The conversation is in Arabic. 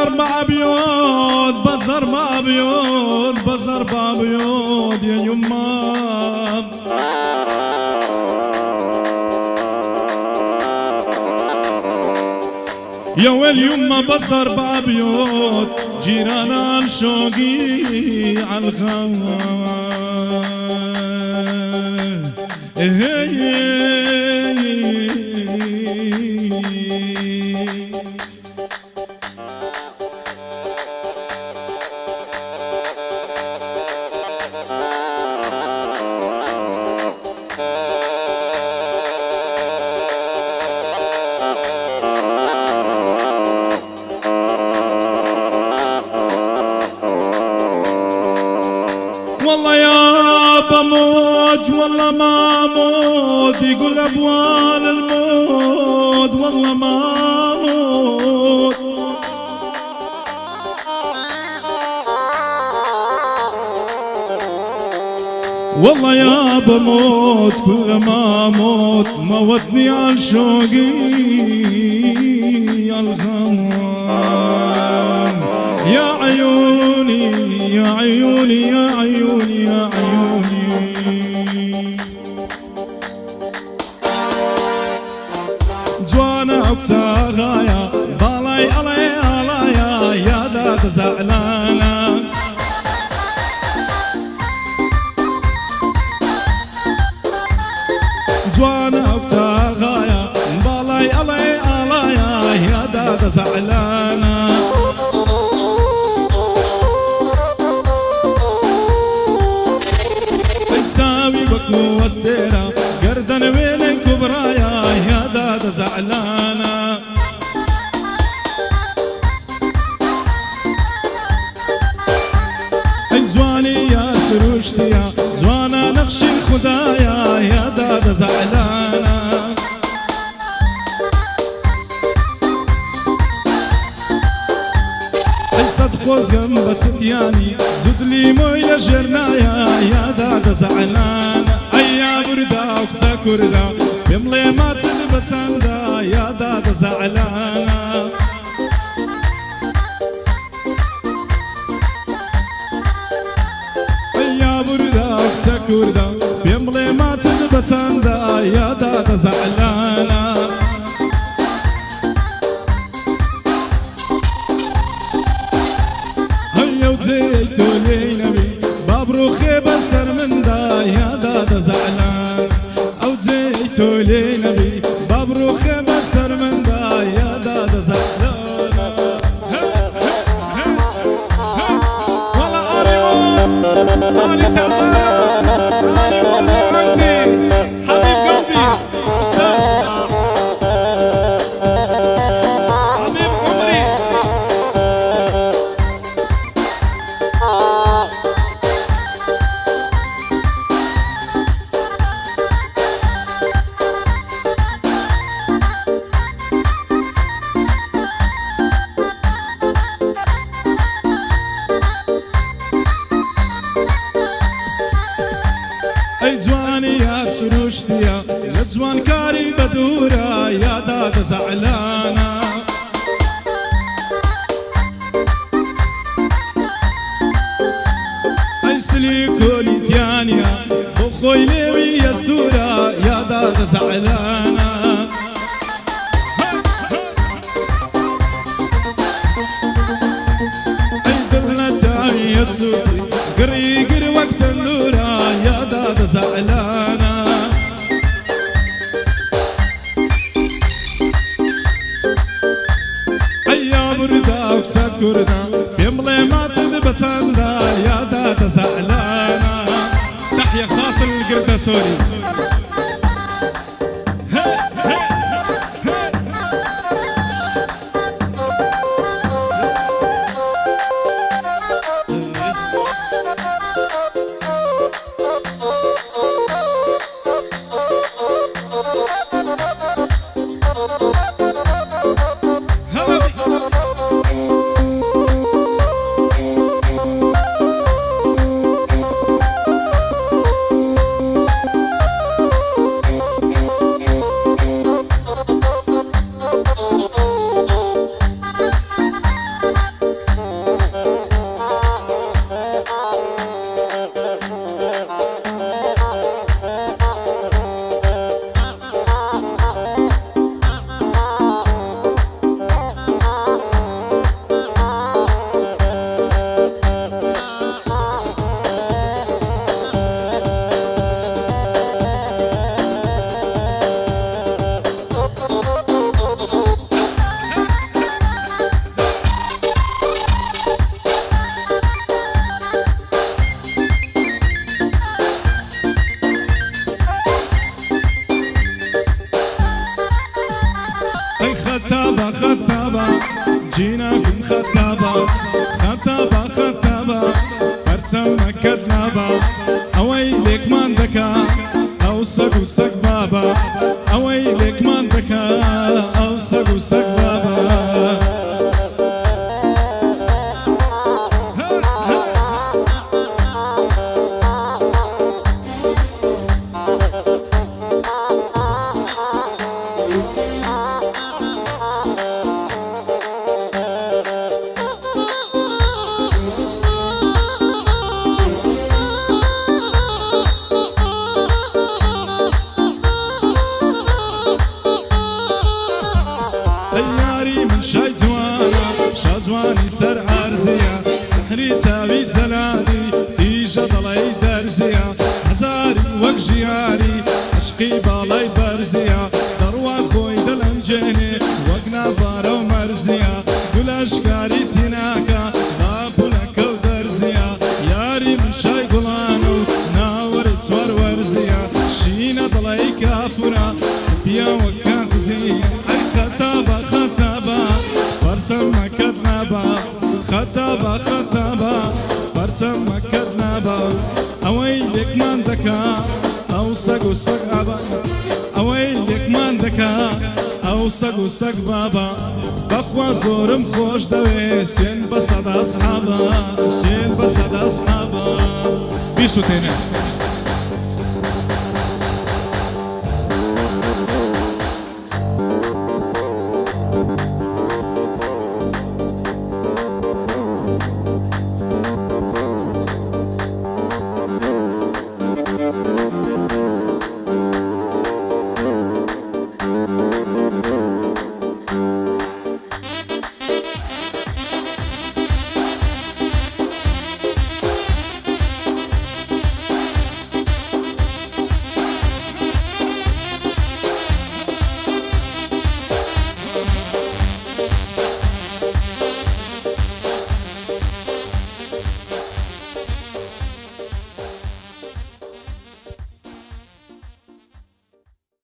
بزر مع بيوت بزر مع بيوت بزر مع بيوت يا يما يا ويل يما بزر مع بيوت جيرانا شوقي عالغوا والله يا بموت والله ما موت يقول ابوال الموت والله ما موت والله يا بموت كل ما موت موتني عن شوقي الغم يا عيوني يا عيوني يا عيوني يا عيوني جوانا وبتاغايا بالاي الاي الايا يا داد زعلانة جوانا وبتاغايا بالاي الاي الايا يا داد زعلانة بكو وستيرا قردن وين كبرايا يا داد زعلانة زواني يا سروشتي يا زوانا نقش الخدايا يا داد زعلانة صدق وزقم بستياني زدلي مويا جرنايا يا داد زعلانة يا بردا وكسا كردا بملي ما تلبت سندا يا داد زعلانة يا بردا وكسا كردا بملي ما تلبت سندا يا داد زعلانة هيا وزيتو لي نبي بابروخي بسر من دا يا داد زعلان او زيتو لي نبي بابروخي بسر من دا يا داد زعلان والله اني تعبان اني والله عندي حبيب قلبي استاذ حبيب عمري سروشتيا لجوان كاري بدورا يا داد زعلانة ايسلي كولي تيانيا بخوي ليوي يزدورا يا داد زعلانة اي دبنا تاوي يسوري قري قري وقت النورا يا داد زعلانة كردا بيملي ما تذبت سندا يا داد زعلانة تحية خاصة للقردة سوري ئەوەی لێکمان دەکا ئەو سەگ و سەگ بابە شازوانی سەر عارزیە سحری چاوی جەلالی دیژە دەڵی دەرزیە هەزاری وەک ژیاری عشقی باڵای بەرزیە دەڕوا خۆی دەلەنجێنێ وەک نابارە و مەرزیە گولەشکاری تیناکە بابولەکە و دەرزیە یاری من شای گوڵانە و ناوەری چوار وەرزیە شینە دڵی کافورە سپیە وەکە قزیە ئەی خەتابە خەتابە پەرچەمەکەت نابە خەتابە خەتابە پەرچەمەکەت نابە ئەوەی لێکمان دەکا ئەو سەگ و سەگ ئابە ئەوەی لێکمان دەکا ئەو سەگ و سەگ بابە بەخوا زۆرم خۆش دەوێ سوێن بە سەد ئەسحابە سوێن بە سەد ئەسحابە بیسووتێنێ